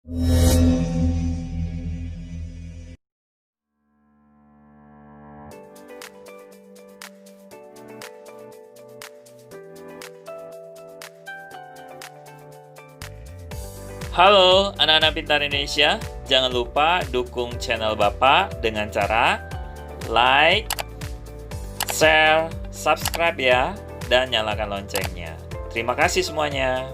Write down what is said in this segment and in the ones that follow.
Halo anak-anak pintar Indonesia, jangan lupa dukung channel Bapak dengan cara like, share, subscribe ya, dan nyalakan loncengnya. Terima kasih semuanya.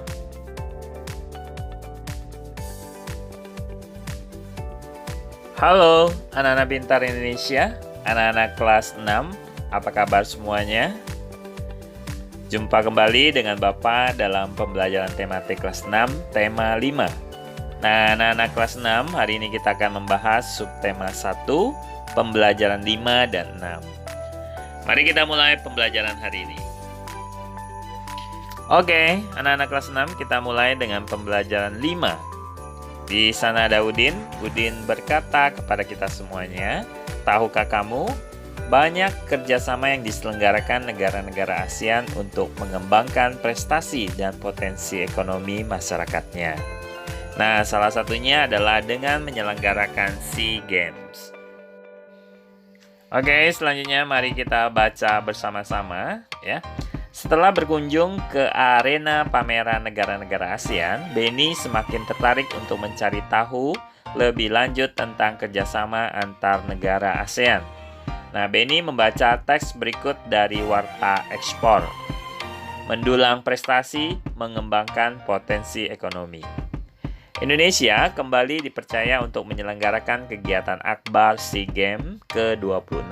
Halo anak-anak pintar Indonesia, anak-anak kelas 6, apa kabar semuanya? Jumpa kembali dengan Bapak dalam pembelajaran tematik kelas 6, tema 5. Nah, anak-anak kelas 6, hari ini kita akan membahas subtema 1, pembelajaran 5 dan 6. Mari kita mulai pembelajaran hari ini. Oke, anak-anak kelas 6, kita mulai dengan pembelajaran 5. Di sana ada Udin. Udin berkata kepada kita semuanya, tahukah kamu? Banyak kerjasama yang diselenggarakan negara-negara ASEAN untuk mengembangkan prestasi dan potensi ekonomi masyarakatnya. Nah, salah satunya adalah dengan menyelenggarakan SEA Games. Oke, selanjutnya mari kita baca bersama-sama ya. Setelah berkunjung ke arena pameran negara-negara ASEAN, Benny semakin tertarik untuk mencari tahu lebih lanjut tentang kerjasama antar negara ASEAN. Nah, Benny membaca teks berikut dari Warta Ekspor. Mendulang prestasi, mengembangkan potensi ekonomi. Indonesia kembali dipercaya untuk menyelenggarakan kegiatan akbar SEA Games ke-26.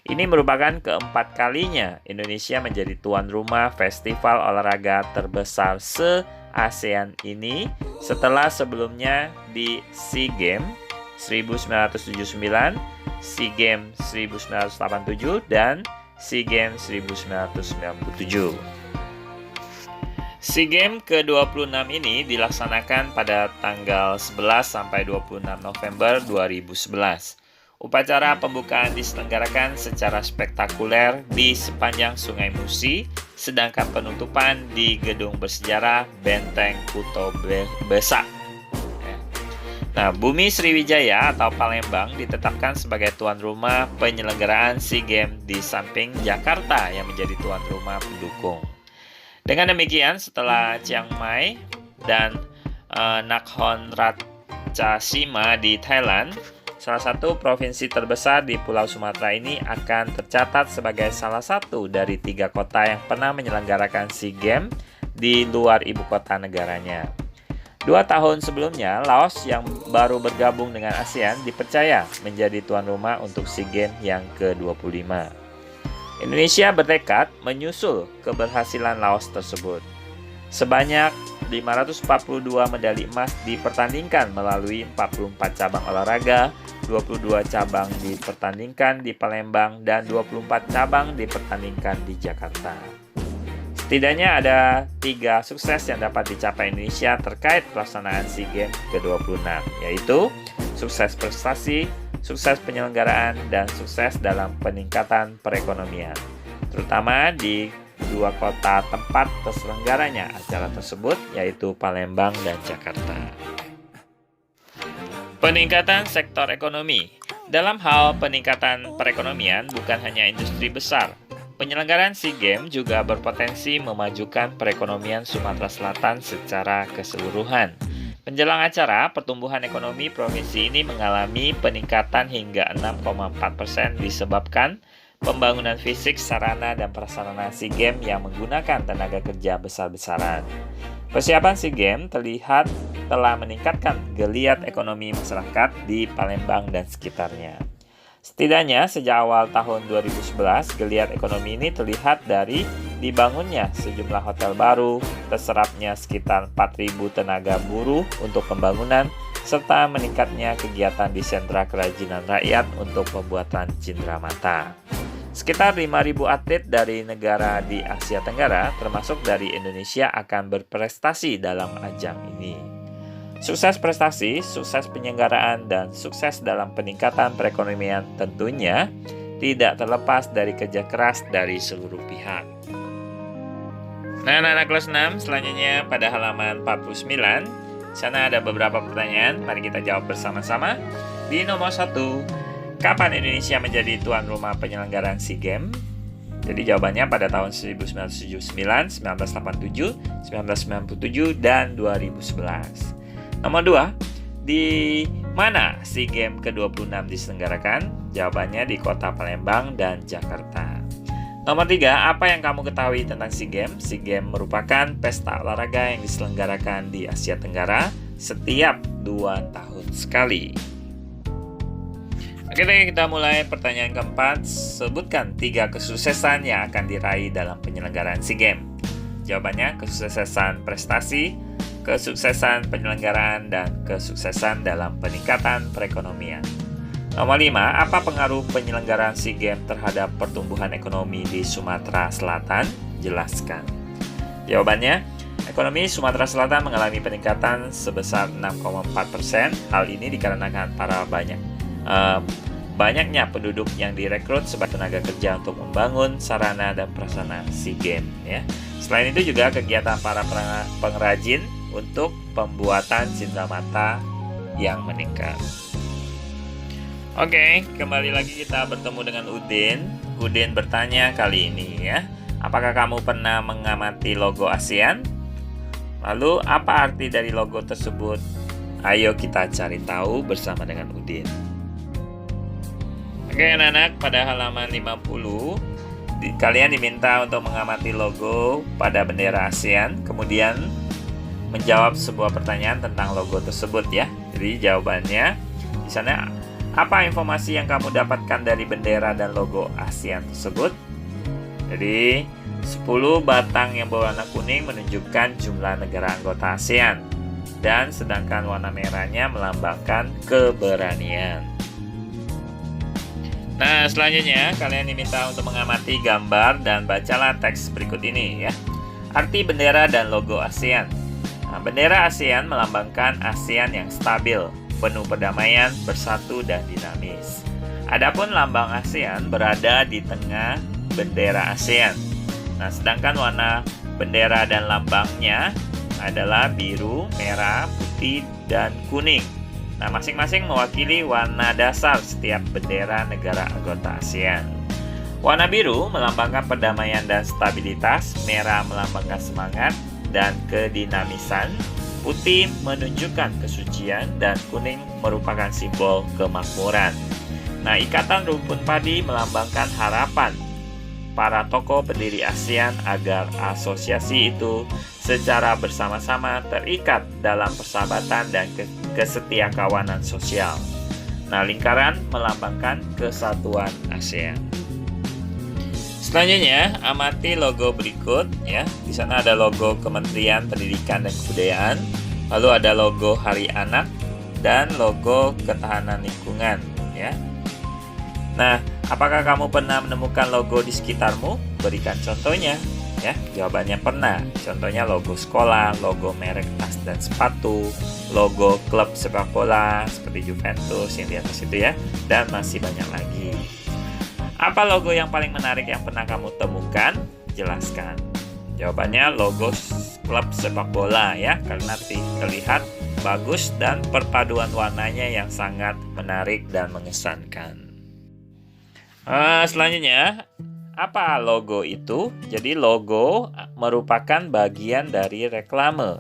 Ini merupakan keempat kalinya Indonesia menjadi tuan rumah festival olahraga terbesar se-ASEAN ini setelah sebelumnya di SEA Games 1979, SEA Games 1987, dan SEA Games 1997. SEA Games ke-26 ini dilaksanakan pada tanggal 11 sampai 26 November 2011. Upacara pembukaan diselenggarakan secara spektakuler di sepanjang Sungai Musi, sedangkan penutupan di Gedung Bersejarah Benteng Kuto Besak. Nah, Bumi Sriwijaya atau Palembang ditetapkan sebagai tuan rumah penyelenggaraan SEA Games di samping Jakarta yang menjadi tuan rumah pendukung. Dengan demikian, setelah Chiang Mai dan Nakhon Ratchasima di Thailand, salah satu provinsi terbesar di Pulau Sumatera ini akan tercatat sebagai salah satu dari 3 kota yang pernah menyelenggarakan SEA Games di luar ibu kota negaranya. 2 tahun sebelumnya, Laos yang baru bergabung dengan ASEAN dipercaya menjadi tuan rumah untuk SEA Games yang ke-25. Indonesia bertekad menyusul keberhasilan Laos tersebut. Sebanyak 542 medali emas dipertandingkan melalui 44 cabang olahraga, 22 cabang dipertandingkan di Palembang, dan 24 cabang dipertandingkan di Jakarta. Setidaknya ada 3 sukses yang dapat dicapai Indonesia terkait pelaksanaan SEA Games ke-26, yaitu sukses prestasi, sukses penyelenggaraan, dan sukses dalam peningkatan perekonomian, terutama di 2 kota tempat terselenggaranya acara tersebut, yaitu Palembang dan Jakarta. Peningkatan sektor ekonomi. Dalam hal peningkatan perekonomian, bukan hanya industri besar. Penyelenggaraan SEA Games juga berpotensi memajukan perekonomian Sumatera Selatan secara keseluruhan. Menjelang acara, pertumbuhan ekonomi provinsi ini mengalami peningkatan hingga 6,4% disebabkan pembangunan fisik, sarana, dan prasarana SEA Games yang menggunakan tenaga kerja besar-besaran. Persiapan SEA Games terlihat telah meningkatkan geliat ekonomi masyarakat di Palembang dan sekitarnya. Setidaknya sejak awal tahun 2011, geliat ekonomi ini terlihat dari dibangunnya sejumlah hotel baru, terserapnya sekitar 4.000 tenaga buruh untuk pembangunan, serta meningkatnya kegiatan di sentra kerajinan rakyat untuk pembuatan cenderamata. Sekitar 5.000 atlet dari negara di Asia Tenggara, termasuk dari Indonesia, akan berprestasi dalam ajang ini. Sukses prestasi, sukses penyelenggaraan, dan sukses dalam peningkatan perekonomian tentunya tidak terlepas dari kerja keras dari seluruh pihak. Nah, anak-anak kelas 6, selanjutnya pada halaman 49, Di sana ada beberapa pertanyaan, mari kita jawab bersama-sama. Di nomor 1, kapan Indonesia menjadi tuan rumah penyelenggaraan SEA Games? Jadi jawabannya pada tahun 1979, 1987, 1997, dan 2011. Nomor 2, di mana SEA Games ke-26 diselenggarakan? Jawabannya di kota Palembang dan Jakarta. Nomor 3, apa yang kamu ketahui tentang SEA Games? SEA Games merupakan pesta olahraga yang diselenggarakan di Asia Tenggara setiap 2 tahun sekali. Oke deh, kita mulai pertanyaan keempat. Sebutkan 3 kesuksesan yang akan diraih dalam penyelenggaraan SEA Games. Jawabannya kesuksesan prestasi, kesuksesan penyelenggaraan, dan kesuksesan dalam peningkatan perekonomian. Nomor 5, apa pengaruh penyelenggaraan SEA Games terhadap pertumbuhan ekonomi di Sumatera Selatan? Jelaskan. Jawabannya, ekonomi Sumatera Selatan mengalami peningkatan sebesar 6,4%. Hal ini dikarenakan banyaknya penduduk yang direkrut sebagai tenaga kerja untuk membangun sarana dan prasarana SEA Games. Ya. Selain itu juga kegiatan para pengrajin untuk pembuatan cindera mata yang meningkat. Oke, kembali lagi kita bertemu dengan Udin. Udin bertanya kali ini ya, apakah kamu pernah mengamati logo ASEAN? Lalu apa arti dari logo tersebut? Ayo kita cari tahu bersama dengan Udin. Oke anak-anak, pada halaman 50 kalian diminta untuk mengamati logo pada bendera ASEAN, kemudian menjawab sebuah pertanyaan tentang logo tersebut ya. Jadi jawabannya di sana, apa informasi yang kamu dapatkan dari bendera dan logo ASEAN tersebut? Jadi 10 batang yang berwarna kuning menunjukkan jumlah negara anggota ASEAN, dan sedangkan warna merahnya melambangkan keberanian. Nah, selanjutnya kalian diminta untuk mengamati gambar dan bacalah teks berikut ini ya. Arti bendera dan logo ASEAN. Nah, bendera ASEAN melambangkan ASEAN yang stabil, penuh perdamaian, bersatu, dan dinamis. Adapun lambang ASEAN berada di tengah bendera ASEAN. Nah, sedangkan warna bendera dan lambangnya adalah biru, merah, putih, dan kuning. Nah, masing-masing mewakili warna dasar setiap bendera negara anggota ASEAN. Warna biru melambangkan perdamaian dan stabilitas, merah melambangkan semangat dan kedinamisan, putih menunjukkan kesucian, dan kuning merupakan simbol kemakmuran. Nah, ikatan rumpun padi melambangkan harapan para tokoh pendiri ASEAN agar asosiasi itu secara bersama-sama terikat dalam persahabatan dan kesetiakawanan sosial. Nah, lingkaran melambangkan kesatuan ASEAN. Selanjutnya, amati logo berikut ya. Di sana ada logo Kementerian Pendidikan dan Kebudayaan, lalu ada logo Hari Anak, dan logo Ketahanan Lingkungan ya. Nah, apakah kamu pernah menemukan logo di sekitarmu? Berikan contohnya ya. Jawabannya pernah. Contohnya logo sekolah, logo merek tas dan sepatu, logo klub sepak bola seperti Juventus yang di atas itu ya, dan masih banyak lagi. Apa logo yang paling menarik yang pernah kamu temukan? Jelaskan. Jawabannya logo klub sepak bola ya, karena terlihat bagus dan perpaduan warnanya yang sangat menarik dan mengesankan. Selanjutnya, apa logo itu? Jadi logo merupakan bagian dari reklame.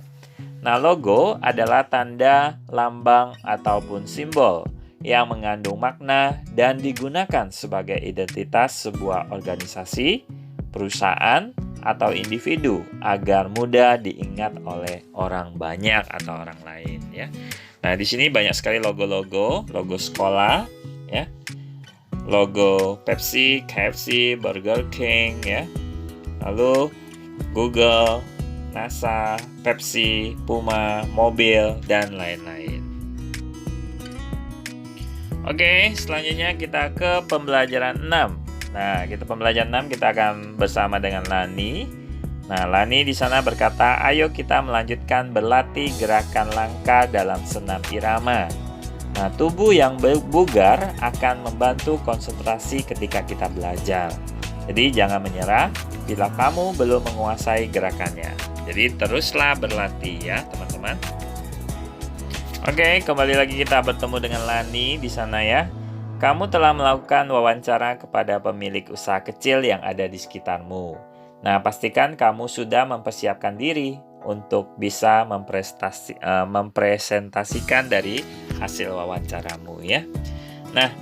Nah, logo adalah tanda, lambang, ataupun simbol yang mengandung makna dan digunakan sebagai identitas sebuah organisasi, perusahaan, atau individu agar mudah diingat oleh orang banyak atau orang lain ya. Nah, di sini banyak sekali logo-logo, logo sekolah ya. Logo Pepsi, KFC, Burger King ya. Lalu Google, NASA, Pepsi, Puma, mobil, dan lain-lain. Oke, selanjutnya kita ke pembelajaran 6. Nah, pembelajaran 6 kita akan bersama dengan Lani. Nah, Lani di sana berkata, ayo kita melanjutkan berlatih gerakan langkah dalam senam irama. Nah, tubuh yang bugar akan membantu konsentrasi ketika kita belajar. Jadi jangan menyerah bila kamu belum menguasai gerakannya. Jadi teruslah berlatih ya teman-teman. Oke, kembali lagi kita bertemu dengan Lani di sana ya. Kamu telah melakukan wawancara kepada pemilik usaha kecil yang ada di sekitarmu. Nah, pastikan kamu sudah mempersiapkan diri untuk bisa mempresentasikan dari hasil wawancaramu ya. Nah,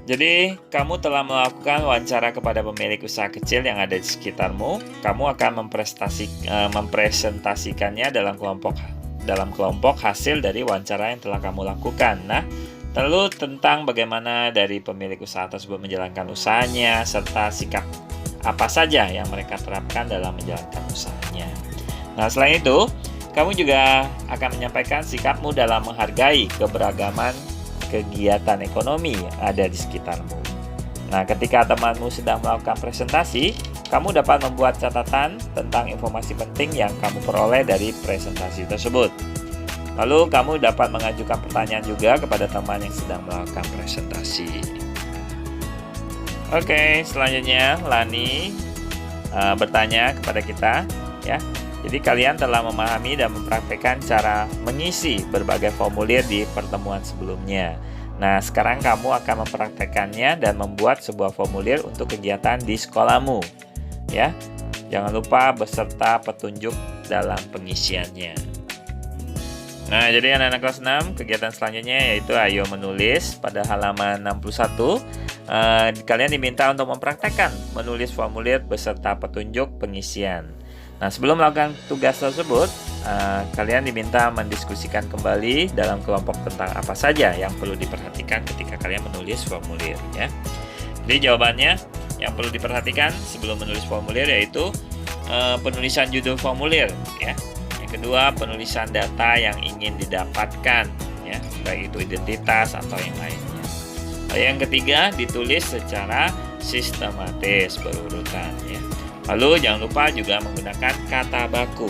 jadi kamu telah melakukan wawancara kepada pemilik usaha kecil yang ada di sekitarmu. Kamu akan mempresentasikannya dalam kelompok hasil dari wawancara yang telah kamu lakukan. Nah, lalu tentang bagaimana dari pemilik usaha tersebut menjalankan usahanya, serta sikap apa saja yang mereka terapkan dalam menjalankan usahanya. Nah, selain itu, kamu juga akan menyampaikan sikapmu dalam menghargai keberagaman kegiatan ekonomi yang ada di sekitarmu. Nah, ketika temanmu sedang melakukan presentasi, kamu dapat membuat catatan tentang informasi penting yang kamu peroleh dari presentasi tersebut. Lalu, kamu dapat mengajukan pertanyaan juga kepada teman yang sedang melakukan presentasi. Oke, selanjutnya Lani bertanya kepada kita, ya. Jadi kalian telah memahami dan mempraktekkan cara mengisi berbagai formulir di pertemuan sebelumnya. Nah, sekarang kamu akan mempraktekkannya dan membuat sebuah formulir untuk kegiatan di sekolahmu. Ya, jangan lupa beserta petunjuk dalam pengisiannya. Nah, jadi anak-anak kelas 6, kegiatan selanjutnya yaitu ayo menulis pada halaman 61. Kalian diminta untuk mempraktekkan menulis formulir beserta petunjuk pengisian. Nah, sebelum melakukan tugas tersebut, kalian diminta mendiskusikan kembali dalam kelompok tentang apa saja yang perlu diperhatikan ketika kalian menulis formulir ya. Jadi jawabannya yang perlu diperhatikan sebelum menulis formulir yaitu penulisan judul formulir ya. Yang kedua, penulisan data yang ingin didapatkan ya, baik itu identitas atau yang lainnya. Lalu yang ketiga, ditulis secara sistematis berurutan ya. Lalu jangan lupa juga menggunakan kata baku.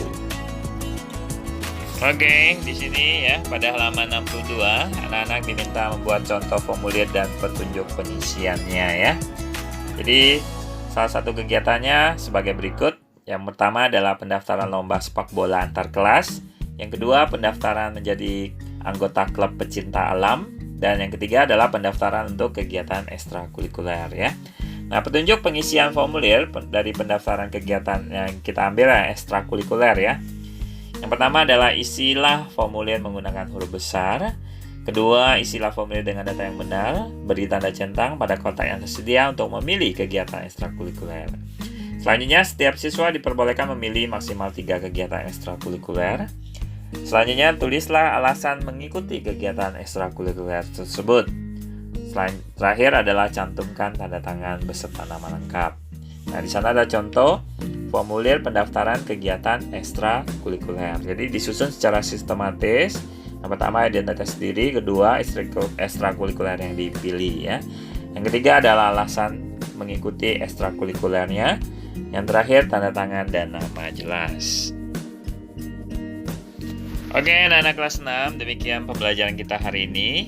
Oke, di sini ya pada halaman 62 anak-anak diminta membuat contoh formulir dan petunjuk pengisiannya ya. Jadi salah satu kegiatannya sebagai berikut. Yang pertama adalah pendaftaran lomba sepak bola antar kelas. Yang kedua, pendaftaran menjadi anggota klub pecinta alam. Dan yang ketiga adalah pendaftaran untuk kegiatan ekstrakurikuler ya. Nah, petunjuk pengisian formulir dari pendaftaran kegiatan yang kita ambil ekstrakurikuler ya. Yang pertama adalah isilah formulir menggunakan huruf besar. Kedua, isilah formulir dengan data yang benar. Beri tanda centang pada kotak yang tersedia untuk memilih kegiatan ekstrakurikuler. Selanjutnya, setiap siswa diperbolehkan memilih maksimal 3 kegiatan ekstrakurikuler. Selanjutnya, tulislah alasan mengikuti kegiatan ekstrakurikuler tersebut. Terakhir adalah cantumkan tanda tangan beserta nama lengkap. Nah, di sana ada contoh formulir pendaftaran kegiatan ekstrakurikuler. Jadi disusun secara sistematis. Yang pertama identitas diri, kedua ekstrakurikuler yang dipilih ya. Yang ketiga adalah alasan mengikuti ekstrakurikulernya. Yang terakhir tanda tangan dan nama jelas. Oke, anak-anak kelas 6, demikian pembelajaran kita hari ini.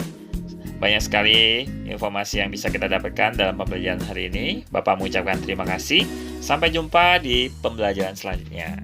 Banyak sekali informasi yang bisa kita dapatkan dalam pembelajaran hari ini. Bapak mengucapkan terima kasih. Sampai jumpa di pembelajaran selanjutnya.